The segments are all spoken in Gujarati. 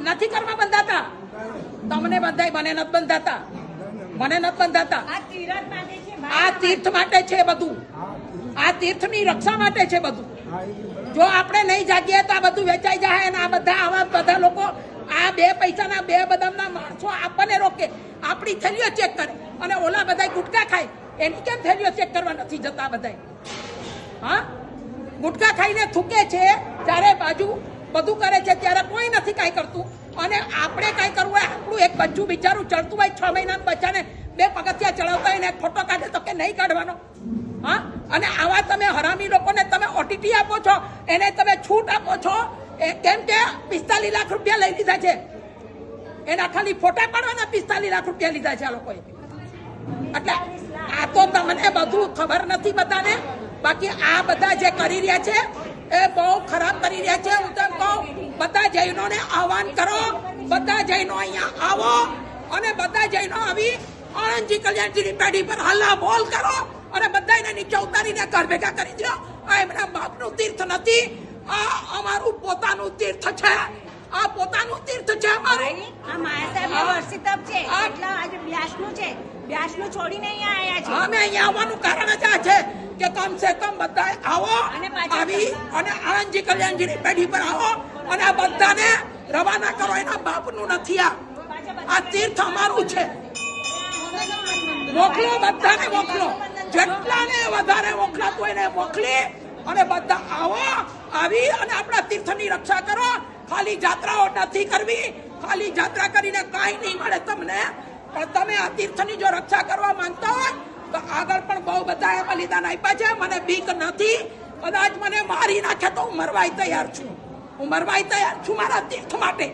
નથી કરવા બંધાતા. તમને બંધાય, મને નથી બંધાતા, મને નથી બંધાતા. આ તીર્થ માટે છે બધું, આ તીર્થની રક્ષા માટે છે બધું. જો આપણે નહીં જાગીએ તો આ બધું વેચાઈ જાય. અને આ બધા આવા બધા લોકો આ 2 પૈસાના 2 બદામના માણસો આપણને રોકે, આપણી થેલીઓ ચેક કરે, અને ઓલા બધા ગુટકા ખાય એની કેમ થેલીઓ ચેક કરવા નથી જતા બધા? હા, ગુટકા ખાઈને થૂકે છે ત્યારે બાજુ બધું કરે છે, ત્યારે કોઈ નથી કાંઈ કરતું. અને આપણે કાંઈ કરવું હોય, આપણું એક બચ્ચું બિચારું ચડતું હોય, 6 મહિનાના બચ્ચાને 2 પગથિયા ચડાવતા હોય ને એક ફોટો કાઢે તો કે નહીં કાઢવાનો? હા, અને આવા તમે હરામી લોકોને તમે ઓટીટી આપો છો, એને તમે છૂટ આપો છો. કેમ કે 45 લાખ રૂપિયા લઈ લીધા છે, એના ખાલી ફોટા પાડવાના 45 લાખ રૂપિયા લીધા છે આ લોકોએ. એટલે આ તો તમને બધું ખબર નથી બધાને. બાકી આ બધા જે કરી રહ્યા છે એ બહુ ખરાબ કરી રહ્યા છે. હું તેમ કહું, બધા જૈનોને આહવાન કરો, બધા જૈનો અહીંયા આવો અને બધા જૈનો આવી આણંદજી કલ્યાણજીની પેઢી પર હલ્લા બોલ કરો અને બધાને નીચે ઉતારીને ઘર ભેગા કરી દો. આ એમના બાપનું તીર્થ નથી, આ અમારું પોતાનું તીર્થ છે. આ પોતાનું તીર્થ છે અમારું. આ માયાસાહેબ વર્ષી તપ છે એટલે આજે બ્યાસનું છે, બ્યાસનું છોડીને અહીંયા આવ્યા છે. અમે અહીંયા આવવાનું કારણ જ આ છે કે કમ સે કમ બધા આવો, આવી અને આણંદજી કલ્યાણજીની પેઢી પર આવો અને આ બધાને રવાના કરો. એના બાપનું નથી આ તીર્થ અમારું છે. મોકલો, બધાને મોકલો, જેટલાને વધારે મોકલાતું હોય એને મોકલી અને બધા આવો, આવી અને આપણા તીર્થની રક્ષા કરો. ખાલી જાત્રાઓ નથી કરવી, ખાલી જાત્રા કરીને કાંઈ નહીં મળે તમને. પણ તમે આ તીર્થની જો રક્ષા કરવા માંગતા હોય તો આગળ પણ બહુ બધા બલિદાન આપ્યા છે. મને બીક નથી, કદાચ મને મારી નાખે તો હું મરવાય તૈયાર છું, હું મરવાય તૈયાર છું મારા તીર્થ માટે.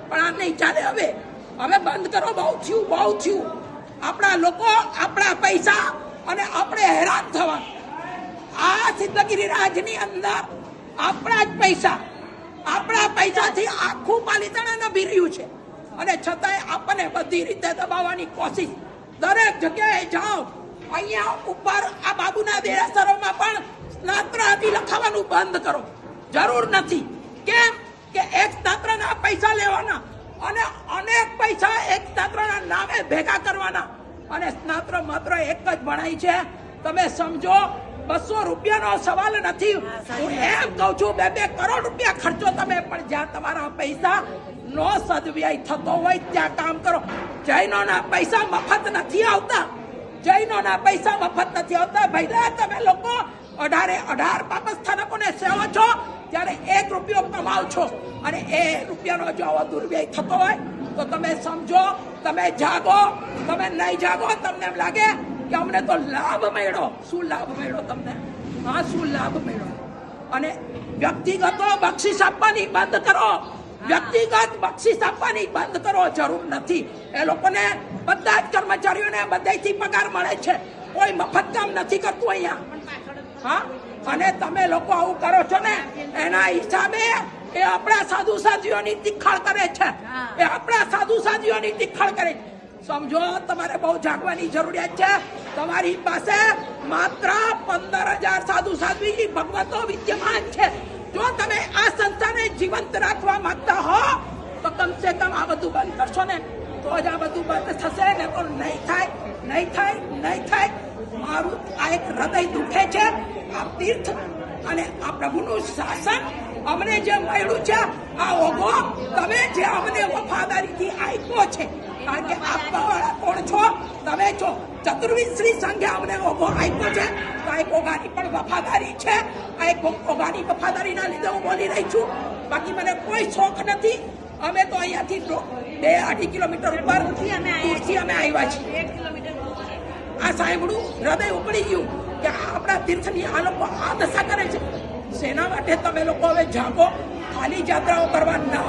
પણ આ નહીં ચાલે. હવે બંધ કરો. બહુ થયું, બહુ થયું. આપણા લોકો, આપણા પૈસા અને આપણે હેરાન થવા. આ સિદ્ધગીરી રાજની અંદર આપણા જ પૈસા, આપણા પૈસાથી આખું પાલિતાણા નભી રહ્યું છે. અને છતાંય આપણને બધી રીતે દબાવવાની કોશિશ. દરેક જગ્યાએ જાઓ, અહીંયા ઉપર આ બાબુના દેરાસરોમાં પણ સ્નાત્ર આદિ લખાવાનું બંધ કરો. જરૂર નથી. કેમ કે એક સ્નાત્રના પૈસા લેવાના અને અનેક પૈસા એક સ્નાત્રના નામે ભેગા કરવાના. અને સ્નાત્ર માત્ર એક જ ભણાય છે, તમે સમજો. 200 રૂપિયાનો સવાલ નથી. હું એમ કહું છું 2-2 કરોડ રૂપિયા ખર્ચો તમે, પણ જ્યાં તમારા પૈસા નો સદવ્યય થતો હોય ત્યાં કામ કરો. જૈનોના પૈસા મફત નથી આવતા, જૈનોના પૈસા મફત નથી આવતા. ભઈલા તમે લોકો 18 પાપસ્થાનકોને સેવો છો ત્યારે 1 રૂપિયો કમાવ છો. અને એ રૂપિયાનો જો આવો દુર્વ્યય થતો હોય તો તમે સમજો, તમે જાગો. તમે નહીં જાગો, તમને એમ લાગે કે અમને તો લાભ મળ્યો. શું લાભ મળ્યો તમને? હા, શું લાભ મળ્યો? અને વ્યક્તિગતો બક્ષિસ આપવાની બંધ કરો. વ્યક્તિગત બક્ષિસ આપવાની બંધ કરો. જરૂર નથી. એ લોકોને બધા જ કર્મચારીઓને બધાથી પગાર મળે છે. કોઈ મફત કામ નથી કરતું અહીંયા. હા, અને તમે લોકો આવું કરો છો ને એના હિસાબે એ આપણા સાધુ સાધ્વીઓની તિખળ કરે છે. એ આપણા સાધુ સાધ્વીઓની તિખળ કરે છે. સમજો, તમારે બહુ જાગવાની જરૂરિયાત છે. તમારી પાસે માત્ર 15,000 સાધુ સાધ્વી ભગવતો વિદ્યમાન છે. જો તમે આ સંસ્થાને જીવંત રાખવા માંગતા હો તો કમ સે કમ આ બધું બંધ કરશો ને તો જ આ બધું બંધ થશે. ને તો નહીં થાય, નહીં થાય, નહીં થાય. મારું આ એક હૃદય દુખે છે. આ તીર્થ અને આ પ્રભુનું શાસન અમને જે મળ્યું છે, આ ઓગો તમે જે અમને વફાદારીથી આપ્યો છે. કારણ કે આપવાવાળા કોણ છો? તમે છો. ચતુર્વિધ શ્રી સંઘે અમને ઓગો આપ્યો છે. તો આ એક ઓગાની પણ વફાદારી છે. આ એક ઓગાની વફાદારીના લીધે હું બોલી રહી છું. બાકી મને કોઈ શોખ નથી. અમે તો અહીંયાથી 2-2.5 કિલોમીટર ઉપર દૂરથી અમે આવ્યા છીએ. આ સાંભળું હૃદય ઉપડી ગયું કે આપણા તીર્થની આ લોકો આ દશા કરે છે. શેના માટે તમે લોકો હવે જાગો. ખાલી જાત્રાઓ કરવા ના